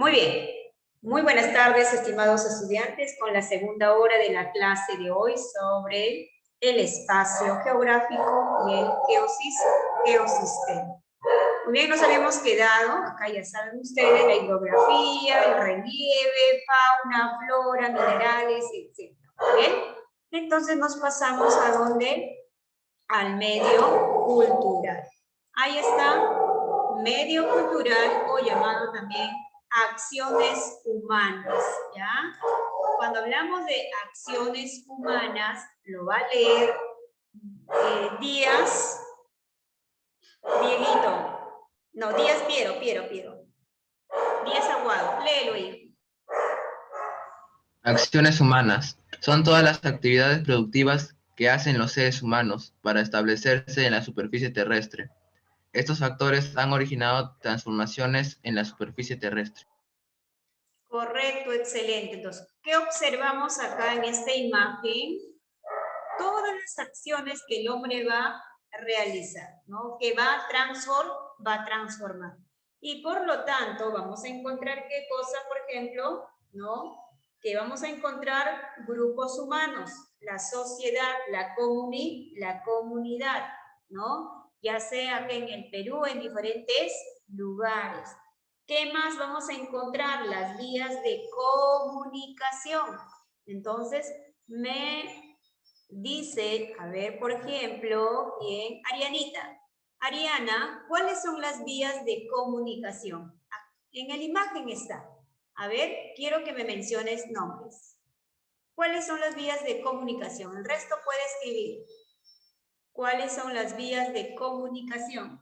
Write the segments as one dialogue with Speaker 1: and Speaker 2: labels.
Speaker 1: Muy bien. Muy buenas tardes, estimados estudiantes, con la segunda hora de la clase de hoy sobre el espacio geográfico y el geosistema. Muy bien, nos habíamos quedado, acá ya saben ustedes, la hidrografía, el relieve, fauna, flora, minerales, etc. ¿Bien? Entonces nos pasamos a ¿dónde? Al medio cultural. Ahí está, medio cultural o llamado también acciones humanas, ¿ya? Cuando hablamos de acciones humanas, lo va a leer Díaz, Dieguito, no, Díaz Piero, Díaz Aguado, léelo ahí.
Speaker 2: Acciones humanas. Son todas las actividades productivas que hacen los seres humanos para establecerse en la superficie terrestre. Estos factores han originado transformaciones en la superficie terrestre.
Speaker 1: Correcto, excelente. Entonces, ¿qué observamos acá en esta imagen? Todas las acciones que el hombre va a realizar, ¿no? Que va a transformar. Y por lo tanto, vamos a encontrar qué cosa, por ejemplo, ¿no? Que vamos a encontrar grupos humanos, la sociedad, la comunidad, ¿no? Ya sea que en el Perú, en diferentes lugares. ¿Qué más vamos a encontrar? Las vías de comunicación. Entonces, me dice, a ver, por ejemplo, bien, Arianita. Ariana, ¿cuáles son las vías de comunicación? En la imagen está. A ver, quiero que me menciones nombres. ¿Cuáles son las vías de comunicación? El resto puede escribir. ¿Cuáles son las vías de comunicación?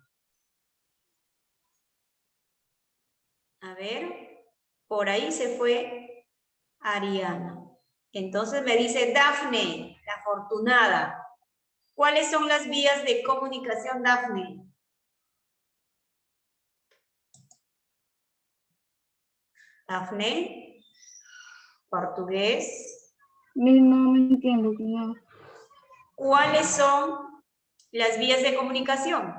Speaker 1: A ver, por ahí se fue Ariana. Entonces me dice Dafne, la afortunada. ¿Cuáles son las vías de comunicación, Dafne? Dafne, portugués.
Speaker 3: No entiendo, señor.
Speaker 1: ¿Cuáles son las vías de comunicación?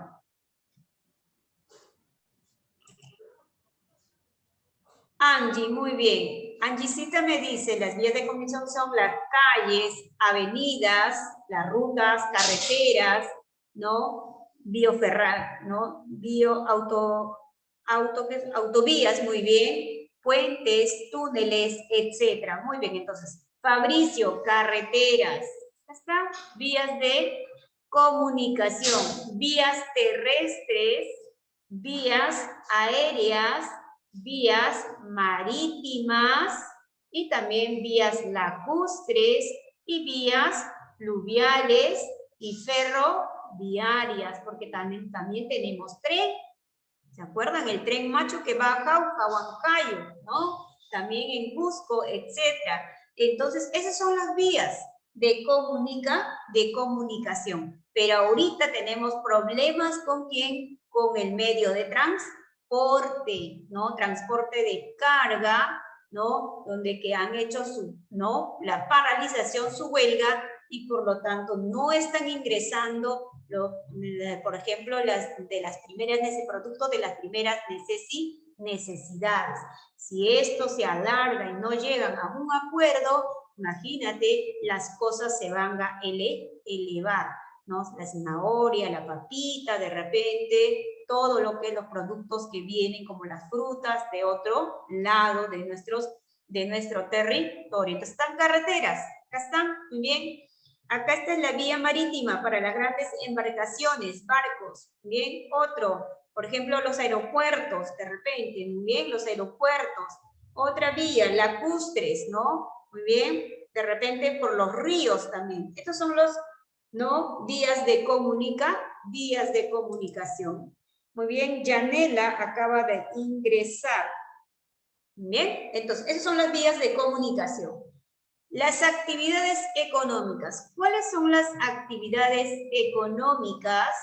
Speaker 1: Angie, muy bien. Angiecita me dice, las vías de comunicación son las calles, avenidas, las rutas, carreteras, ¿no? ¿no? Autovías, muy bien. Puentes, túneles, etcétera. Muy bien, entonces, Fabricio, carreteras. ¿Está? Vías de comunicación, vías terrestres, vías aéreas, vías marítimas y también vías lacustres y vías fluviales y ferroviarias, porque también tenemos tren. ¿Se acuerdan? El tren Macho que va a Jauja, Huancayo, ¿no? También en Cusco, etc. Entonces, esas son las vías de comunicación. Pero ahorita tenemos problemas ¿con quién? Con el medio de transporte, ¿no? Transporte de carga, ¿no? Donde que han hecho ¿no? La paralización, su huelga, y por lo tanto no están ingresando, por ejemplo, productos de las primeras necesidades. Si esto se alarga y no llegan a un acuerdo, imagínate, las cosas se van a elevar, ¿no? La zanahoria, la papita, de repente, todo lo que es los productos que vienen como las frutas de otro lado de nuestro territorio. Entonces, están carreteras, acá están, muy bien. Acá está la vía marítima para las grandes embarcaciones, barcos, bien. Otro, por ejemplo, los aeropuertos, de repente, muy bien, los aeropuertos. Otra vía, lacustres, ¿no? Muy bien, de repente por los ríos también. Estos son los, ¿no? Vías de comunicación. Muy bien, Yanela acaba de ingresar. Bien, entonces, esas son las vías de comunicación. Las actividades económicas. ¿Cuáles son las actividades económicas?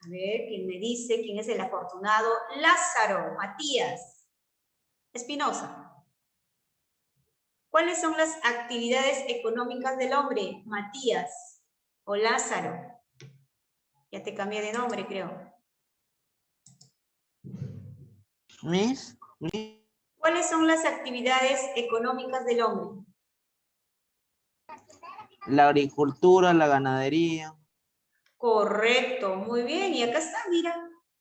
Speaker 1: A ver, ¿quién me dice? ¿Quién es el afortunado? Lázaro, Matías, Espinosa. ¿Cuáles son las actividades económicas del hombre? Matías o Lázaro. Ya te cambié de nombre, creo.
Speaker 4: Miss.
Speaker 1: ¿Cuáles son las actividades económicas del hombre?
Speaker 4: La agricultura, la ganadería.
Speaker 1: Correcto, muy bien. Y acá está, mira,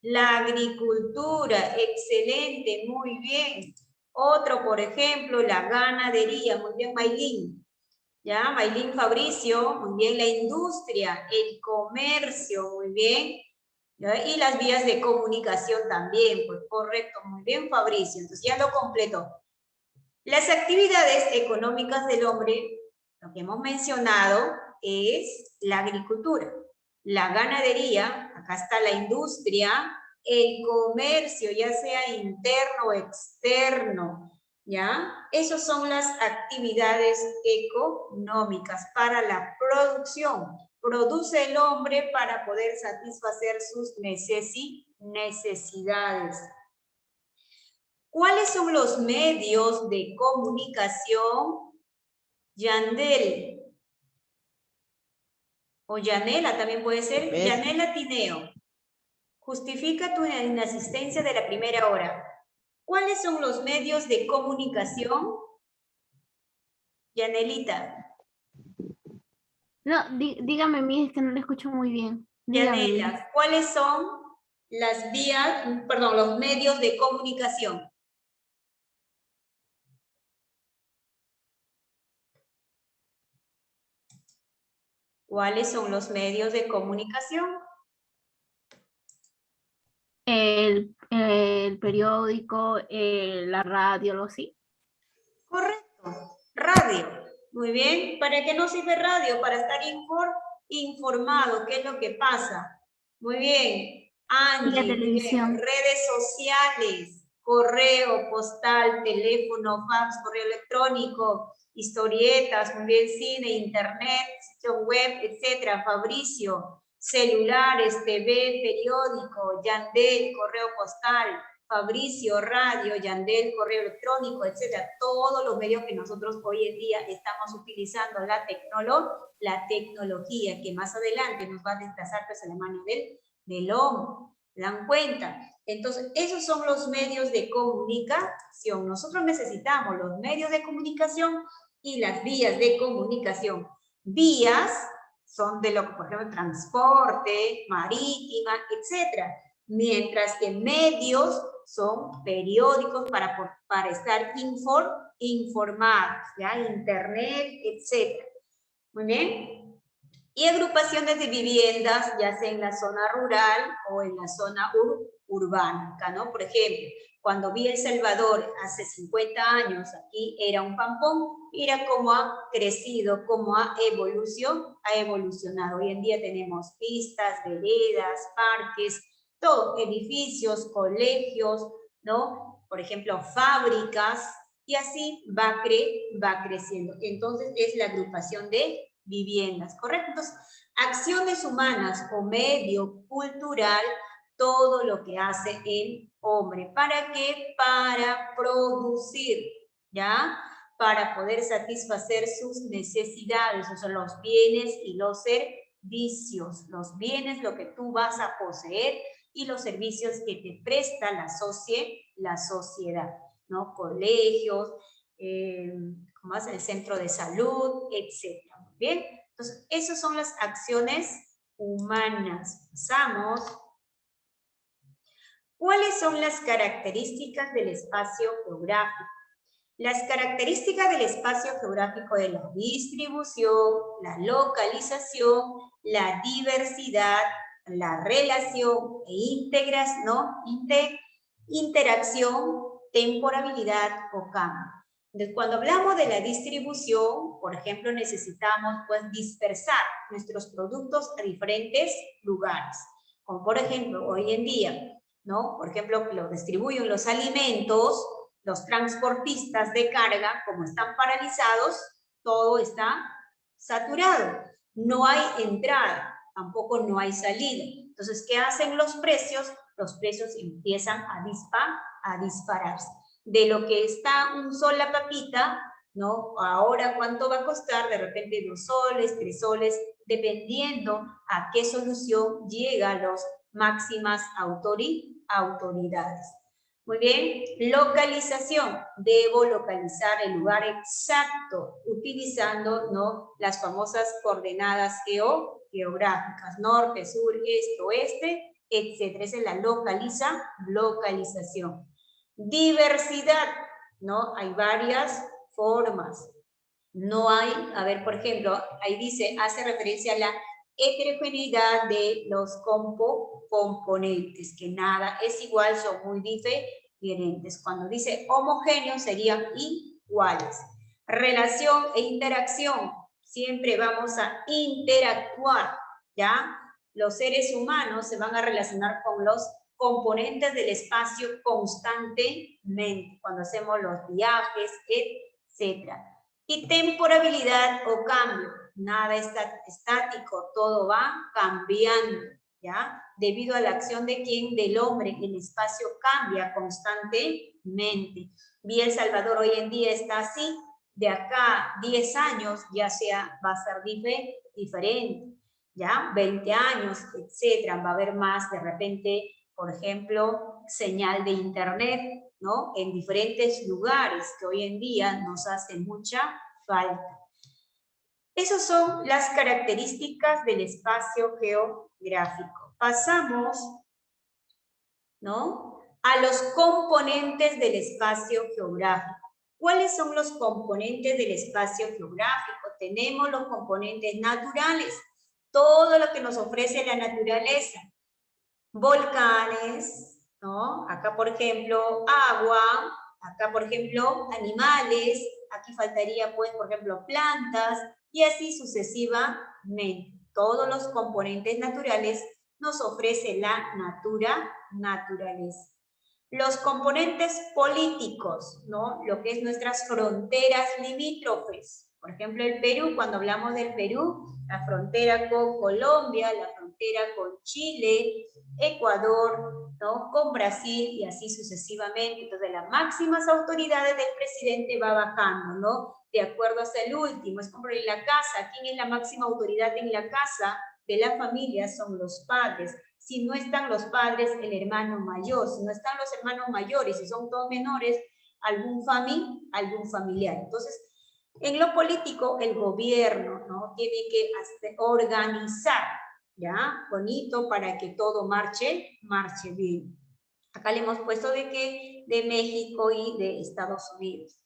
Speaker 1: la agricultura, excelente, muy bien. Otro, por ejemplo, la ganadería, muy bien, Maylin. Ya, Maylin Fabricio, muy bien, la industria, el comercio, muy bien. ¿Ya? Y las vías de comunicación también, pues correcto, muy bien, Fabricio. Entonces ya lo completo. Las actividades económicas del hombre, lo que hemos mencionado, es la agricultura, la ganadería, acá está la industria, el comercio, ya sea interno o externo, ¿ya? Esas son las actividades económicas para la producción. Produce el hombre para poder satisfacer sus necesidades. ¿Cuáles son los medios de comunicación? Yandel. O Yanela también puede ser. Yanela Tineo. Justifica tu inasistencia de la primera hora. ¿Cuáles son los medios de comunicación? Yanelita.
Speaker 3: No, dígame, mi, es que no le escucho muy bien. Dígame.
Speaker 1: Yanela, ¿cuáles son las vías, perdón, los medios de comunicación? ¿Cuáles son los medios de comunicación?
Speaker 3: El periódico, la radio, lo sí.
Speaker 1: Correcto. Radio. Muy bien. ¿Para qué nos sirve radio? Para estar informado. ¿Qué es lo que pasa? Muy bien. Angie,
Speaker 3: La televisión.
Speaker 1: muy bien. Redes sociales, correo, postal, teléfono, fax, correo electrónico, historietas, muy bien, cine, internet, sitio web, etcétera. Fabricio, celulares, TV, periódico, Yandel, correo postal, Fabricio, radio, Yandel, correo electrónico, etcétera, todos los medios que nosotros hoy en día estamos utilizando, la tecnología, que más adelante nos va a desplazar pues a la mano del hombre. ¿Se dan cuenta? Entonces, esos son los medios de comunicación. Nosotros necesitamos los medios de comunicación y las vías de comunicación. Vías son de lo que, por ejemplo, transporte, marítima, etcétera. Mientras que medios son periódicos para estar informados, ¿ya? Internet, etc. Muy bien. Y agrupaciones de viviendas, ya sea en la zona rural o en la zona urbana, ¿no? Por ejemplo, cuando vi El Salvador hace 50 años, aquí era un pampón, mira cómo ha crecido, cómo ha evolucionado. Hoy en día tenemos pistas, veredas, parques, todo, edificios, colegios, ¿no? Por ejemplo, fábricas, y así va creciendo. Entonces, es la agrupación de viviendas, ¿correcto? Entonces, acciones humanas o medio cultural, todo lo que hace el hombre. ¿Para qué? Para producir, ¿ya? Para poder satisfacer sus necesidades, o sea, los bienes y los servicios. Los bienes, lo que tú vas a poseer, y los servicios que te presta la sociedad, ¿no? Colegios, como es el centro de salud, etcétera. Muy bien. Entonces, esas son las acciones humanas. Pasamos. ¿Cuáles son las características del espacio geográfico? Las características del espacio geográfico de la distribución, la localización, la diversidad, la relación e interacción, temporalidad o cambio. Entonces, cuando hablamos de la distribución, por ejemplo, necesitamos pues dispersar nuestros productos a diferentes lugares. Como por ejemplo, hoy en día, ¿no? Por ejemplo, lo distribuyen los alimentos, los transportistas de carga, como están paralizados, todo está saturado. No hay entrada, tampoco no hay salida. Entonces, ¿qué hacen los precios? Los precios empiezan a dispararse. De lo que está un sol la papita, ¿no? Ahora, ¿cuánto va a costar? De repente 2 soles, 3 soles, dependiendo a qué solución llega a las máximas autoridades. Muy bien, localización. Debo localizar el lugar exacto utilizando, ¿no?, las famosas coordenadas geográficas, norte, sur, este, oeste, etc. Esa es la localización. Diversidad, ¿no? Hay varias formas. No hay, a ver, por ejemplo, ahí dice, hace referencia a la heterogeneidad de los componentes, que nada es igual, son muy diferentes. Cuando dice homogéneo serían iguales. Relación e interacción, siempre vamos a interactuar, ¿ya? Los seres humanos se van a relacionar con los componentes del espacio constantemente, cuando hacemos los viajes, etc. Y temporalidad o cambio, nada está estático, todo va cambiando, ¿ya? Debido a la acción de quién, del hombre, el espacio cambia constantemente. Vía El Salvador hoy en día está así, de acá 10 años ya va a ser diferente, ¿ya? 20 años, etcétera, va a haber más de repente, por ejemplo, señal de internet, ¿no? En diferentes lugares que hoy en día nos hace mucha falta. Esas son las características del espacio geográfico. Pasamos, ¿no?, a los componentes del espacio geográfico. ¿Cuáles son los componentes del espacio geográfico? Tenemos los componentes naturales, todo lo que nos ofrece la naturaleza. Volcanes, ¿no? Acá, por ejemplo, agua, acá, por ejemplo, animales, aquí faltaría, pues, por ejemplo, plantas, y así sucesivamente. Todos los componentes naturales nos ofrece la naturaleza. Los componentes políticos, ¿no? Lo que es nuestras fronteras limítrofes. Por ejemplo, el Perú, cuando hablamos del Perú, la frontera con Colombia, la frontera con Chile, Ecuador, ¿no?, con Brasil y así sucesivamente. Entonces, las máximas autoridades del presidente va bajando, ¿no?, de acuerdo hasta el último. Es como en la casa. ¿Quién es la máxima autoridad en la casa de la familia? Son los padres. Si no están los padres, el hermano mayor. Si no están los hermanos mayores, si son todos menores, algún familiar. Entonces, en lo político, el gobierno, ¿no?, tiene que organizar, ¿ya?, bonito, para que todo marche bien. Acá le hemos puesto de México y de Estados Unidos.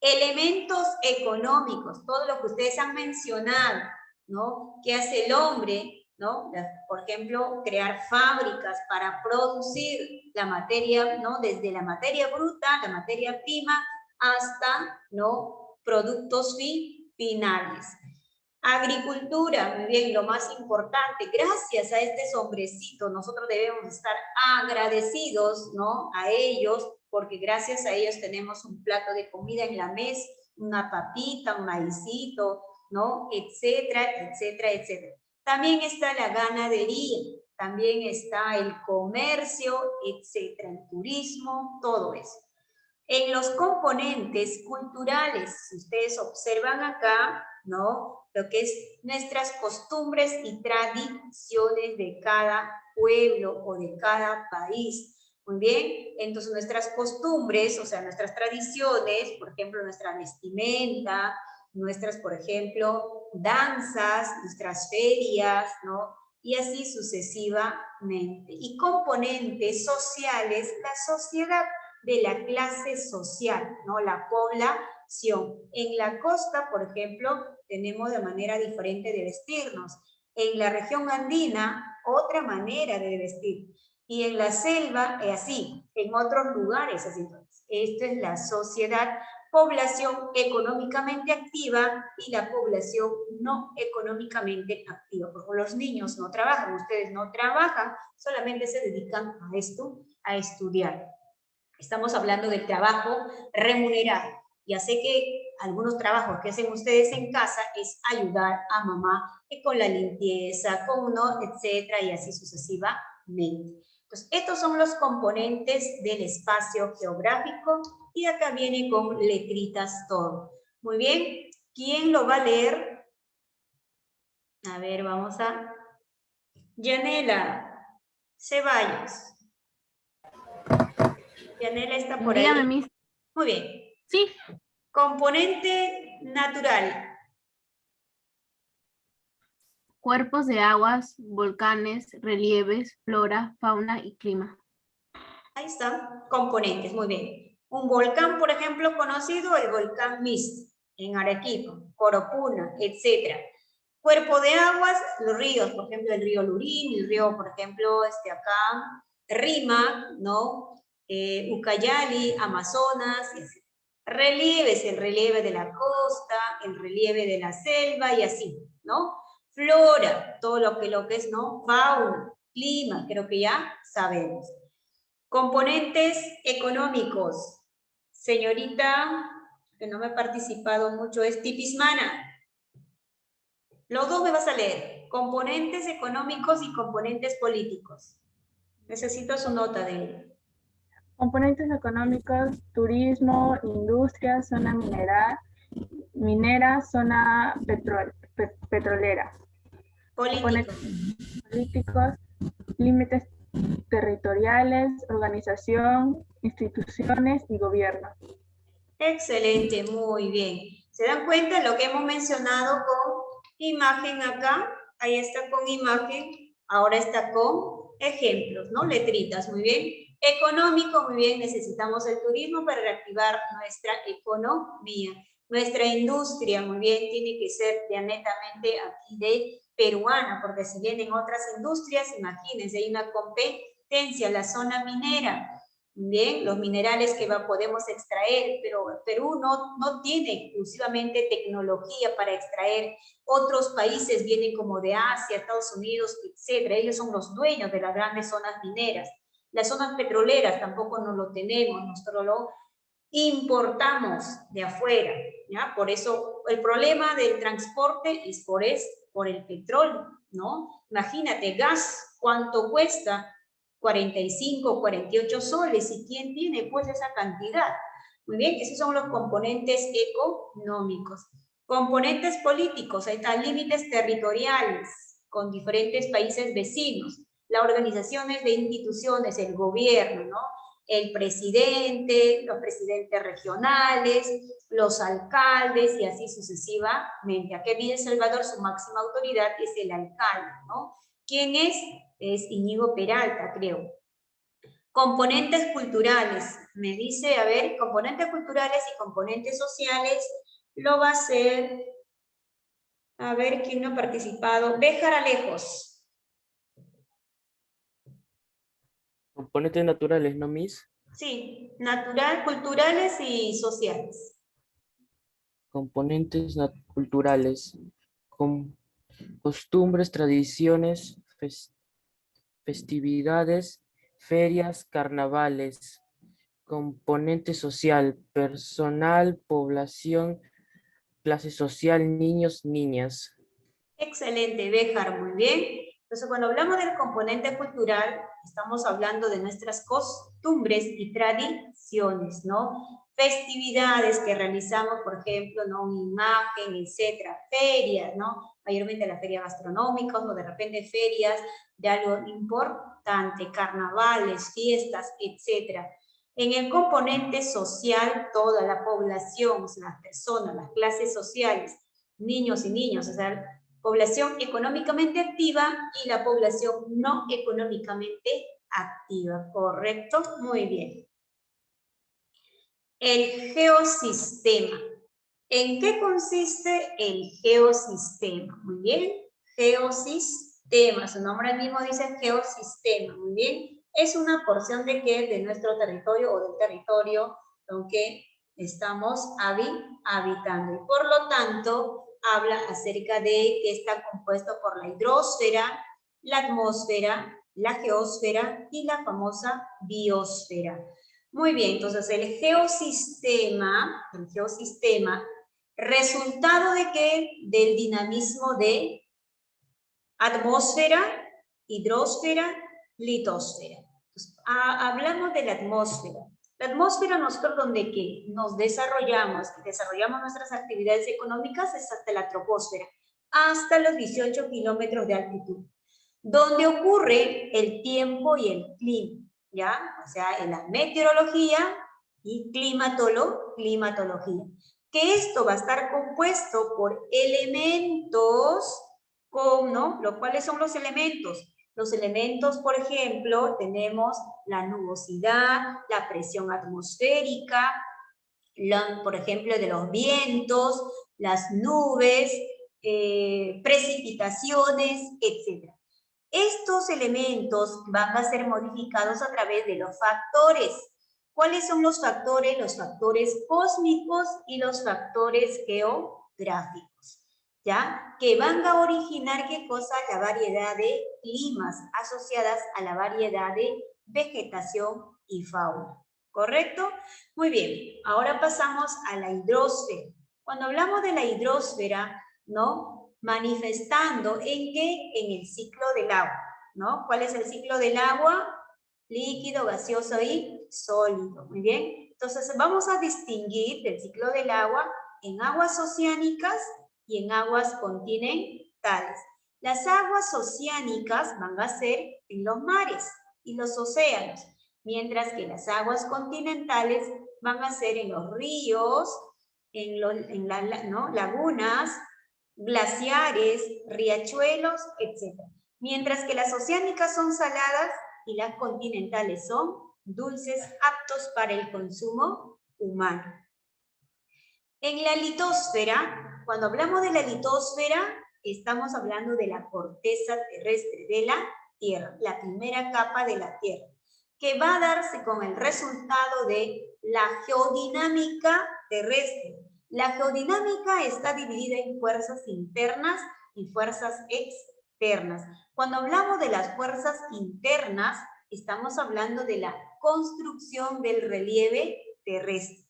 Speaker 1: Elementos económicos, todo lo que ustedes han mencionado, ¿no?, ¿qué hace el hombre? ¿No? Por ejemplo, crear fábricas para producir la materia, ¿no?, desde la materia bruta, la materia prima, hasta, ¿no?, productos finales. Agricultura, muy bien, lo más importante, gracias a este hombrecito nosotros debemos estar agradecidos, ¿no?, a ellos, porque gracias a ellos tenemos un plato de comida en la mesa, una papita, un maicito, ¿no?, etcétera, etcétera, etcétera. También está la ganadería, también está el comercio, etcétera, el turismo, todo eso. En los componentes culturales, si ustedes observan acá, ¿no?, lo que es nuestras costumbres y tradiciones de cada pueblo o de cada país. Muy bien, entonces nuestras costumbres, o sea, nuestras tradiciones, por ejemplo, nuestra vestimenta, nuestras, por ejemplo, danzas, nuestras ferias, ¿no?, y así sucesivamente. Y componentes sociales, la sociedad de la clase social, ¿no?, la población. En la costa, por ejemplo, tenemos de manera diferente de vestirnos. En la región andina, otra manera de vestir. Y en la selva, así. En otros lugares, así. Esto es la sociedad, población económicamente activa y la población no económicamente activa. Porque los niños no trabajan, ustedes no trabajan, solamente se dedican a esto, a estudiar. Estamos hablando del trabajo remunerado. Ya sé que algunos trabajos que hacen ustedes en casa es ayudar a mamá con la limpieza, con uno, etcétera, y así sucesivamente. Entonces, estos son los componentes del espacio geográfico y acá viene con letritas todo. Muy bien, ¿quién lo va a leer? A ver, vamos a... Yanela Ceballos. Yanela está por ahí.
Speaker 3: Dígame, Miss.
Speaker 1: Muy bien.
Speaker 3: Sí.
Speaker 1: Componente natural.
Speaker 3: Cuerpos de aguas, volcanes, relieves, flora, fauna y clima.
Speaker 1: Ahí están, componentes, muy bien. Un volcán, por ejemplo, conocido, el volcán Mist, en Arequipa, Coropuna, etc. Cuerpo de aguas, los ríos, por ejemplo, el río Lurín, el río, por ejemplo, acá, Rímac, ¿no? Ucayali, Amazonas, etc. Relieves, el relieve de la costa, el relieve de la selva y así, ¿no? Flora, todo lo que es, ¿no? Fauna, clima, creo que ya sabemos. Componentes económicos. Señorita, que no me ha participado mucho, es Tipismana. Los dos me vas a leer. Componentes económicos y componentes políticos. Necesito su nota de él.
Speaker 5: Componentes económicos, turismo, industria, zona minera, zona petrolera.
Speaker 1: Políticos.
Speaker 5: Políticos, límites territoriales, organización, instituciones y gobierno.
Speaker 1: Excelente, muy bien. ¿Se dan cuenta de lo que hemos mencionado con imagen acá? Ahí está con imagen, ahora está con ejemplos, ¿no? Letritas, muy bien. Económico, muy bien, necesitamos el turismo para reactivar nuestra economía. Nuestra industria, muy bien, tiene que ser ya netamente aquí de peruana, porque si vienen otras industrias, imagínense, hay una competencia, la zona minera. Bien, los minerales que podemos extraer, pero Perú no tiene exclusivamente tecnología para extraer. Otros países vienen como de Asia, Estados Unidos, etc. Ellos son los dueños de las grandes zonas mineras. Las zonas petroleras tampoco no lo tenemos, nosotros lo importamos de afuera, ¿ya? Por eso el problema del transporte es por el petróleo, ¿no? Imagínate, gas, ¿cuánto cuesta? 45, 48 soles, ¿y quién tiene pues esa cantidad? Muy bien, esos son los componentes económicos. Componentes políticos, ahí están límites territoriales con diferentes países vecinos, las organizaciones de instituciones, el gobierno, ¿no? El presidente, los presidentes regionales, los alcaldes y así sucesivamente. Aquí en El Salvador su máxima autoridad es el alcalde, ¿no? ¿Quién es? Es Íñigo Peralta, creo. Componentes culturales. Me dice, a ver, componentes culturales y componentes sociales lo va a hacer, a ver quién no ha participado. Béjar Alejos.
Speaker 6: Componentes naturales, ¿no, Miss?
Speaker 1: Sí, natural, culturales y sociales.
Speaker 6: Componentes culturales, costumbres, tradiciones, festividades, ferias, carnavales. Componente social, personal, población, clase social, niños, niñas.
Speaker 1: Excelente, Béjar, muy bien. Entonces, cuando hablamos del componente cultural, estamos hablando de nuestras costumbres y tradiciones, ¿no? Festividades que realizamos, por ejemplo, ¿no? Una imagen, etcétera. Ferias, ¿no? Mayormente las ferias gastronómicas o de repente ferias de algo importante, carnavales, fiestas, etcétera. En el componente social, toda la población, las personas, las clases sociales, niños y niñas, o sea, población económicamente activa y la población no económicamente activa, ¿correcto? Muy bien. El geosistema. ¿En qué consiste el geosistema? Muy bien, geosistema, su nombre mismo dice geosistema, muy bien. Es una porción de qué, de nuestro territorio o del territorio que estamos habitando. Y por lo tanto, habla acerca de que está compuesto por la hidrosfera, la atmósfera, la geósfera y la famosa biosfera. Muy bien, entonces el geosistema, ¿resultado de qué? Del dinamismo de atmósfera, hidrosfera, litosfera. Entonces, hablamos de la atmósfera. La atmósfera nosotros donde ¿qué? Nos desarrollamos nuestras actividades económicas es hasta la troposfera, hasta los 18 kilómetros de altitud, donde ocurre el tiempo y el clima. ¿ya? O sea, en la meteorología y climatología. Que esto va a estar compuesto por elementos, ¿no? ¿Cuáles son los elementos? Los elementos, por ejemplo, tenemos la nubosidad, la presión atmosférica, por ejemplo, de los vientos, las nubes, precipitaciones, etc. Estos elementos van a ser modificados a través de los factores. ¿Cuáles son los factores? Los factores cósmicos y los factores geográficos, ¿ya? Que van a originar, ¿qué cosa? La variedad de climas asociadas a la variedad de vegetación y fauna. ¿Correcto? Muy bien, ahora pasamos a la hidrosfera. Cuando hablamos de la hidrosfera, ¿no? Manifestando en qué? En el ciclo del agua, ¿no? ¿Cuál es el ciclo del agua? Líquido, gaseoso y sólido. Muy bien. Entonces vamos a distinguir del ciclo del agua en aguas oceánicas y en aguas continentales. Las aguas oceánicas van a ser en los mares y los océanos, mientras que las aguas continentales van a ser en los ríos, ¿no? Lagunas, glaciares, riachuelos, etc. Mientras que las oceánicas son saladas y las continentales son dulces, aptos para el consumo humano. En la litosfera, cuando hablamos de la litosfera, estamos hablando de la corteza terrestre de la Tierra, la primera capa de la Tierra, que va a darse con el resultado de la geodinámica terrestre. La geodinámica está dividida en fuerzas internas y fuerzas externas. Cuando hablamos de las fuerzas internas, estamos hablando de la construcción del relieve terrestre,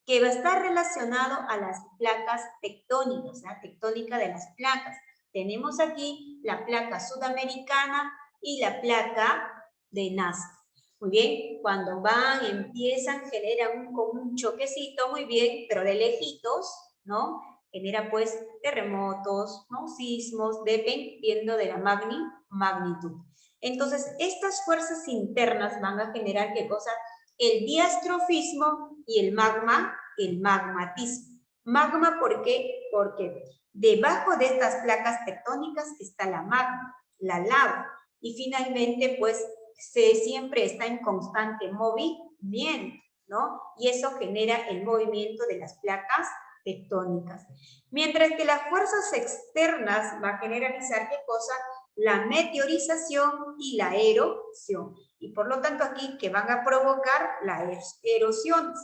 Speaker 1: que va a estar relacionado a las placas tectónicas, la tectónica de las placas. Tenemos aquí la placa sudamericana y la placa de Nazca. Muy bien, cuando van, empiezan, generan como un choquecito, muy bien, pero de lejitos, ¿no? Genera pues terremotos, ¿no? Sismos, dependiendo de la magnitud. Entonces, estas fuerzas internas van a generar, ¿qué cosa? El diastrofismo y el magmatismo. Magma, ¿por qué? Porque debajo de estas placas tectónicas está la magma, la lava, y finalmente, pues, siempre está en constante movimiento, ¿no? Y eso genera el movimiento de las placas tectónicas. Mientras que las fuerzas externas van a generalizar, ¿qué cosa? La meteorización y la erosión. Y por lo tanto aquí, que van a provocar las erosiones.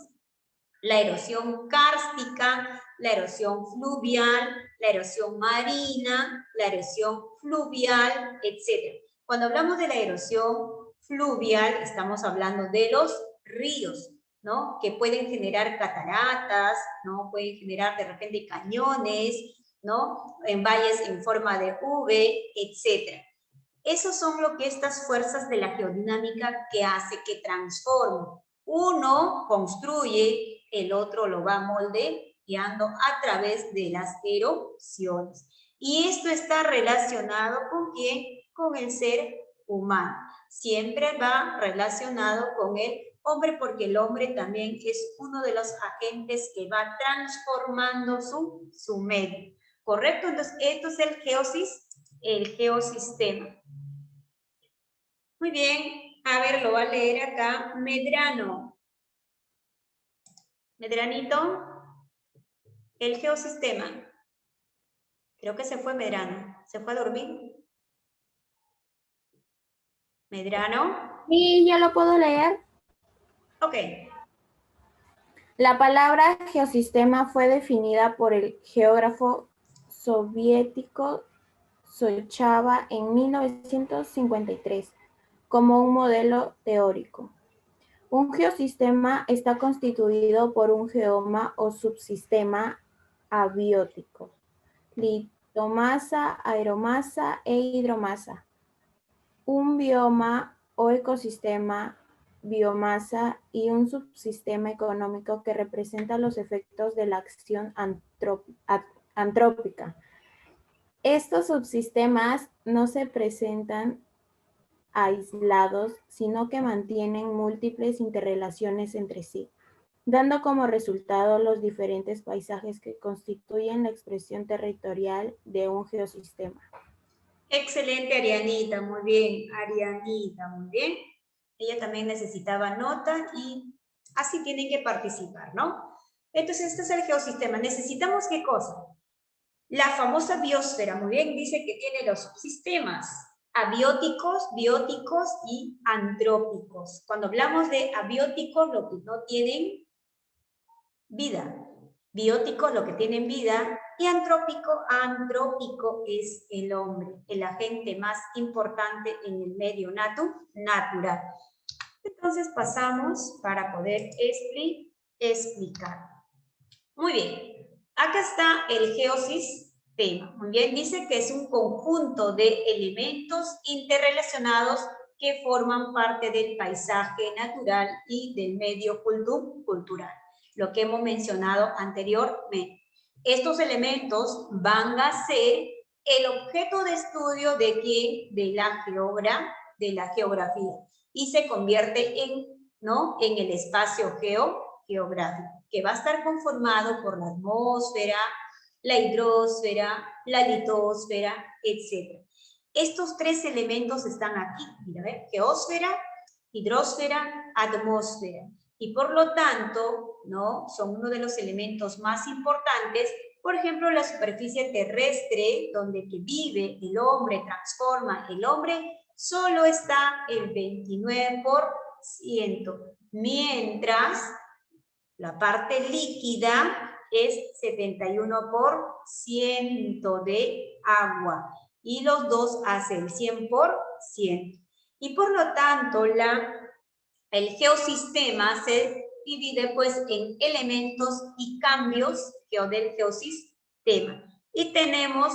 Speaker 1: La erosión kárstica, la erosión fluvial, la erosión marina, la erosión fluvial, etc. Cuando hablamos de la erosión fluvial, estamos hablando de los ríos, ¿no? Que pueden generar cataratas, ¿no? Pueden generar de repente cañones, ¿no? En valles en forma de V, etc. Esos son lo que estas fuerzas de la geodinámica que hace que transformen. Uno construye, el otro lo va moldeando a través de las erosiones. Y esto está relacionado ¿con quién? Con el ser humano. Siempre va relacionado con el hombre, porque el hombre también es uno de los agentes que va transformando su medio. ¿Correcto? Entonces, esto es el geosistema. Muy bien, a ver, lo va a leer acá Medrano. Medranito, el geosistema. Creo que se fue Medrano. ¿Se fue a dormir? Medrano.
Speaker 3: Sí, ya lo puedo leer.
Speaker 1: Ok.
Speaker 3: La palabra geosistema fue definida por el geógrafo soviético Sochava en 1953 como un modelo teórico. Un geosistema está constituido por un geoma o subsistema abiótico, litomasa, aeromasa e hidromasa. Un bioma o ecosistema, biomasa y un subsistema económico que representa los efectos de la acción antrópica. Estos subsistemas no se presentan aislados, sino que mantienen múltiples interrelaciones entre sí, dando como resultado los diferentes paisajes que constituyen la expresión territorial de un geosistema.
Speaker 1: Excelente, Arianita, muy bien. Arianita, muy bien. Ella también necesitaba nota y así tienen que participar, ¿no? Entonces, este es el geosistema. ¿Necesitamos qué cosa? La famosa biosfera, muy bien, dice que tiene los subsistemas abióticos, bióticos y antrópicos. Cuando hablamos de abióticos, lo que no tienen vida. Bióticos, lo que tienen vida. Y antrópico es el hombre, el agente más importante en el medio natural. Entonces pasamos para poder explicar. Muy bien, acá está el geosistema. Muy bien, dice que es un conjunto de elementos interrelacionados que forman parte del paisaje natural y del medio cultural. Lo que hemos mencionado anteriormente. Estos elementos van a ser el objeto de estudio de ¿quién? De la geografía. Y se convierte en el espacio geográfico, que va a estar conformado por la atmósfera, la hidrosfera, la litosfera, etc. Estos tres elementos están aquí, mira, ¿ves? Geósfera, hidrosfera, atmósfera. Y por lo tanto, ¿no? Son uno de los elementos más importantes. Por ejemplo, la superficie terrestre, donde que vive el hombre, transforma el hombre, solo está el 29%, mientras la parte líquida es 71% de agua y los dos hacen 100%. Y por lo tanto, el geosistema se divide pues en elementos y cambios del geosistema. Y tenemos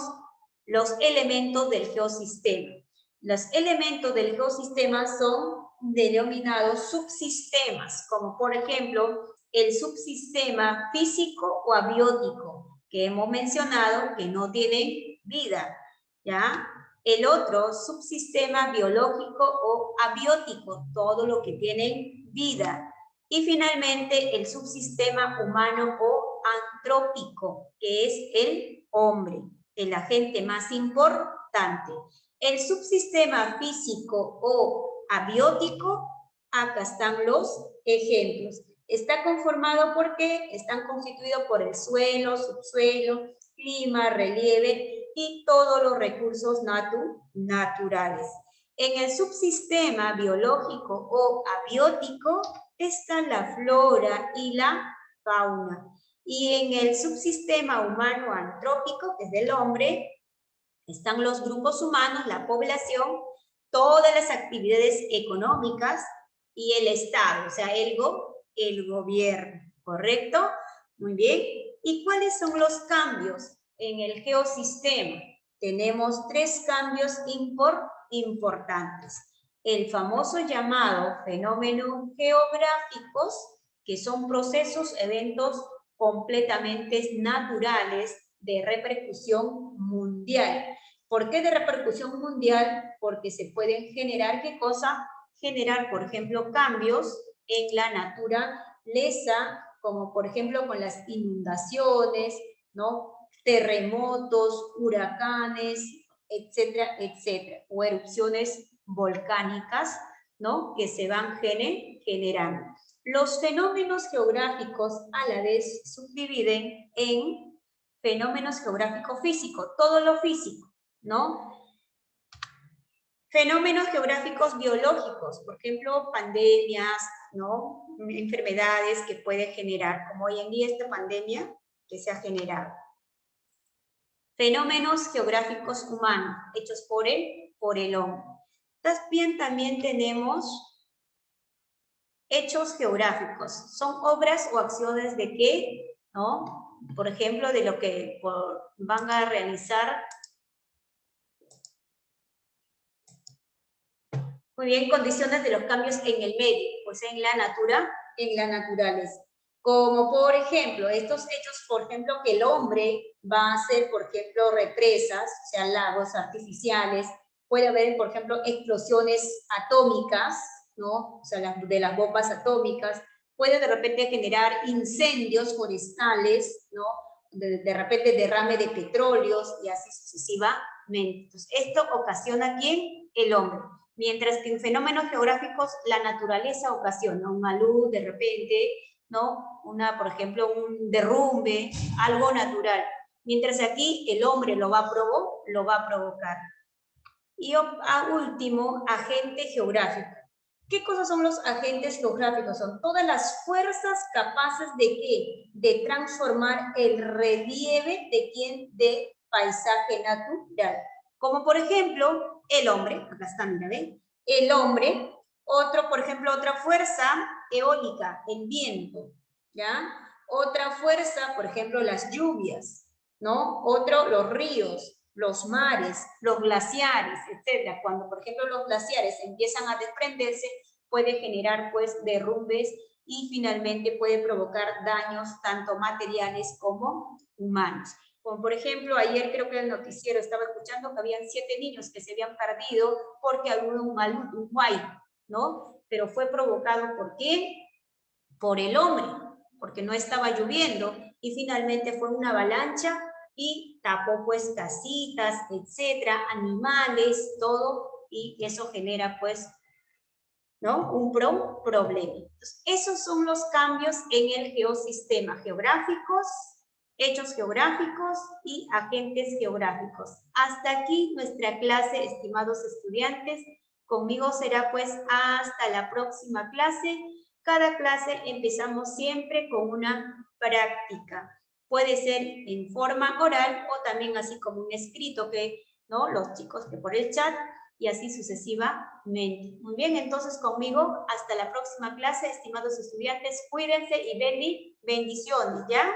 Speaker 1: los elementos del geosistema. Los elementos del geosistema son denominados subsistemas, como por ejemplo el subsistema físico o abiótico, que hemos mencionado que no tienen vida, ¿ya? El otro, subsistema biológico o abiótico, todo lo que tiene vida. Y finalmente, el subsistema humano o antrópico, que es el hombre, el agente más importante. El subsistema físico o abiótico, acá están los ejemplos. Está conformado porque están constituidos por el suelo, subsuelo, clima, relieve y todos los recursos naturales. En el subsistema biológico o abiótico está la flora y la fauna. Y en el subsistema humano antrópico, que es del hombre, están los grupos humanos, la población, todas las actividades económicas y el Estado, o sea, el gobierno, ¿correcto? Muy bien. ¿Y cuáles son los cambios en el geosistema? Tenemos tres cambios importantes. El famoso llamado fenómenos geográficos, que son procesos, eventos completamente naturales de repercusión mundial. ¿Por qué de repercusión mundial? Porque se pueden generar, ¿qué cosa? Generar, por ejemplo, cambios en la naturaleza, como por ejemplo con las inundaciones, ¿no? Terremotos, huracanes, etcétera, etcétera, o erupciones volcánicas, ¿no? Que se van generando. Los fenómenos geográficos a la vez subdividen en fenómenos geográficos físicos, todo lo físico, ¿no? Fenómenos geográficos biológicos, por ejemplo, pandemias, ¿no? Enfermedades que puede generar, como hoy en día esta pandemia que se ha generado. Fenómenos geográficos humanos, hechos por el hombre. También tenemos hechos geográficos. Son obras o acciones de qué, ¿no? Por ejemplo, de lo que van a realizar. Muy bien, condiciones de los cambios en el medio, pues en la naturaleza. Como por ejemplo, estos hechos, por ejemplo, que el hombre va a hacer, por ejemplo, represas, o sea, lagos artificiales, puede haber, por ejemplo, explosiones atómicas, ¿no? O sea, de las bombas atómicas, puede de repente generar incendios forestales, ¿no? De repente derrame de petróleos y así sucesivamente. Entonces, esto ocasiona ¿quién? El hombre. Mientras que en fenómenos geográficos la naturaleza ocasiona una luz de repente, ¿no? Por ejemplo, un derrumbe, algo natural. Mientras aquí el hombre lo va a provocar. Y a último, agente geográfico. ¿Qué cosas son los agentes geográficos? Son todas las fuerzas capaces de ¿qué? De transformar el relieve de ¿quién? De paisaje natural. Como por ejemplo, el hombre, acá está, mira, ¿ven? El hombre, por ejemplo, otra fuerza eólica, el viento, ¿ya? Otra fuerza, por ejemplo, las lluvias, ¿no? Otro, los ríos, los mares, los glaciares, etc. Cuando, por ejemplo, los glaciares empiezan a desprenderse, puede generar, pues, derrumbes y finalmente puede provocar daños tanto materiales como humanos. Como por ejemplo, ayer creo que en el noticiero estaba escuchando que habían 7 niños que se habían perdido porque había un Uruguay, ¿no? Pero fue provocado ¿por qué? Por el hombre, porque no estaba lloviendo y finalmente fue una avalancha y tapó pues casitas, etcétera, animales, todo, y eso genera pues, ¿no? Un problema. Entonces, esos son los cambios en el geosistema, geográficos, hechos geográficos y agentes geográficos. Hasta aquí nuestra clase, estimados estudiantes. Conmigo será pues hasta la próxima clase. Cada clase empezamos siempre con una práctica. Puede ser en forma oral o también así como un escrito que, ¿no? Los chicos que por el chat y así sucesivamente. Muy bien, entonces conmigo hasta la próxima clase, estimados estudiantes. Cuídense y bendiciones, ¿ya?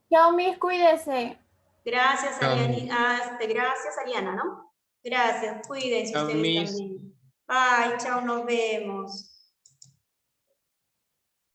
Speaker 3: Chao, Miss, cuídese.
Speaker 1: Gracias, gracias, Ariana, ¿no? Gracias, cuídense ustedes también. Bye, chao, nos vemos.